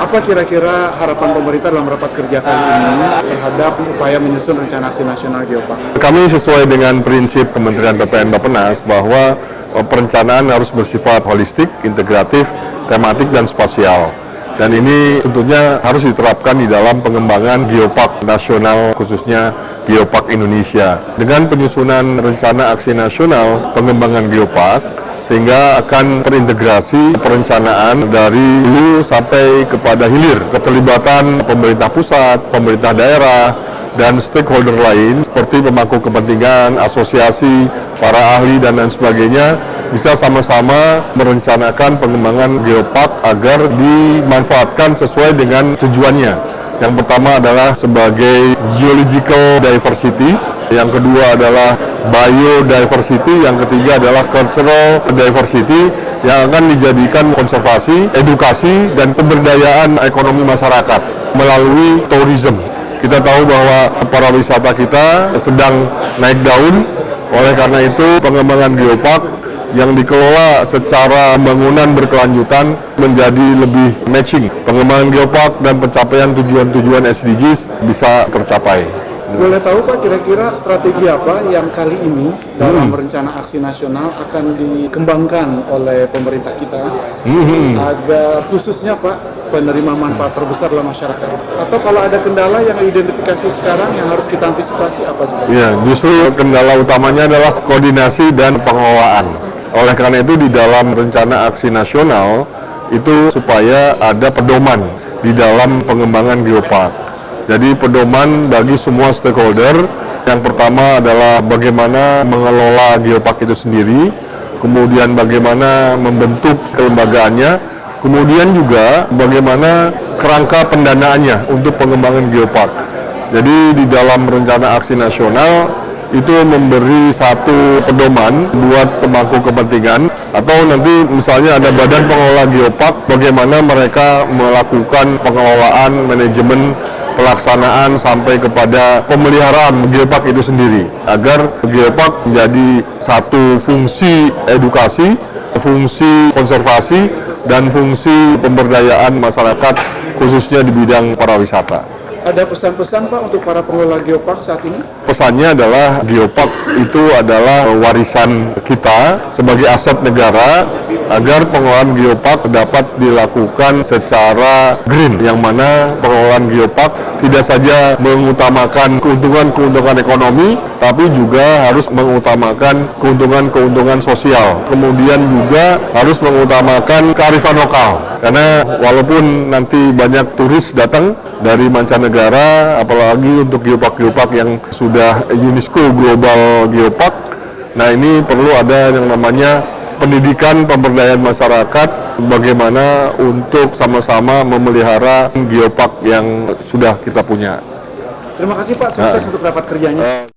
Apa kira-kira harapan pemerintah dalam rapat kerja kali ini terhadap upaya menyusun rencana aksi nasional Geopark? Kami sesuai dengan prinsip Kementerian PPN Bappenas bahwa perencanaan harus bersifat holistik, integratif, tematik, dan spasial. Dan ini tentunya harus diterapkan di dalam pengembangan Geopark nasional, khususnya Geopark Indonesia. Dengan penyusunan rencana aksi nasional pengembangan Geopark, sehingga akan terintegrasi perencanaan dari hulu sampai kepada hilir. Keterlibatan pemerintah pusat, pemerintah daerah, dan stakeholder lain seperti pemangku kepentingan, asosiasi, para ahli, dan lain sebagainya bisa sama-sama merencanakan pengembangan Geopark agar dimanfaatkan sesuai dengan tujuannya. Yang pertama adalah sebagai geological diversity, yang kedua adalah biodiversity, yang ketiga adalah cultural diversity yang akan dijadikan konservasi, edukasi, dan pemberdayaan ekonomi masyarakat melalui tourism. Kita tahu bahwa para wisata kita sedang naik daun, oleh karena itu pengembangan Geopark yang dikelola secara pembangunan berkelanjutan menjadi lebih matching. Pengembangan Geopark dan pencapaian tujuan-tujuan SDGs bisa tercapai. Boleh tahu Pak, kira-kira strategi apa yang kali ini dalam rencana aksi nasional akan dikembangkan oleh pemerintah kita agar khususnya Pak penerima manfaat terbesar dalam masyarakat? Atau kalau ada kendala yang diidentifikasi sekarang yang harus kita antisipasi apa juga? Ya, justru kendala utamanya adalah koordinasi dan pengelolaan. Oleh karena itu di dalam rencana aksi nasional itu supaya ada pedoman di dalam pengembangan Geopark. Jadi pedoman bagi semua stakeholder, yang pertama adalah bagaimana mengelola Geopark itu sendiri, kemudian bagaimana membentuk kelembagaannya, kemudian juga bagaimana kerangka pendanaannya untuk pengembangan Geopark. Jadi di dalam rencana aksi nasional itu memberi satu pedoman buat pemangku kepentingan, atau nanti misalnya ada badan pengelola Geopark, bagaimana mereka melakukan pengelolaan, manajemen, pelaksanaan sampai kepada pemeliharaan Geopark itu sendiri, agar Geopark menjadi satu fungsi edukasi, fungsi konservasi, dan fungsi pemberdayaan masyarakat khususnya di bidang pariwisata. Ada pesan-pesan Pak untuk para pengelola Geopark saat ini? Pesannya adalah Geopark itu adalah warisan kita sebagai aset negara, agar pengelolaan Geopark dapat dilakukan secara green, yang mana pengelolaan Geopark tidak saja mengutamakan keuntungan-keuntungan ekonomi, tapi juga harus mengutamakan keuntungan-keuntungan sosial. Kemudian juga harus mengutamakan kearifan lokal, karena walaupun nanti banyak turis datang dari mancanegara, apalagi untuk Geopark-Geopark yang sudah UNESCO Global Geopark, nah ini perlu ada yang namanya pendidikan pemberdayaan masyarakat, bagaimana untuk sama-sama memelihara Geopark yang sudah kita punya. Terima kasih Pak, sukses untuk rapat kerjanya.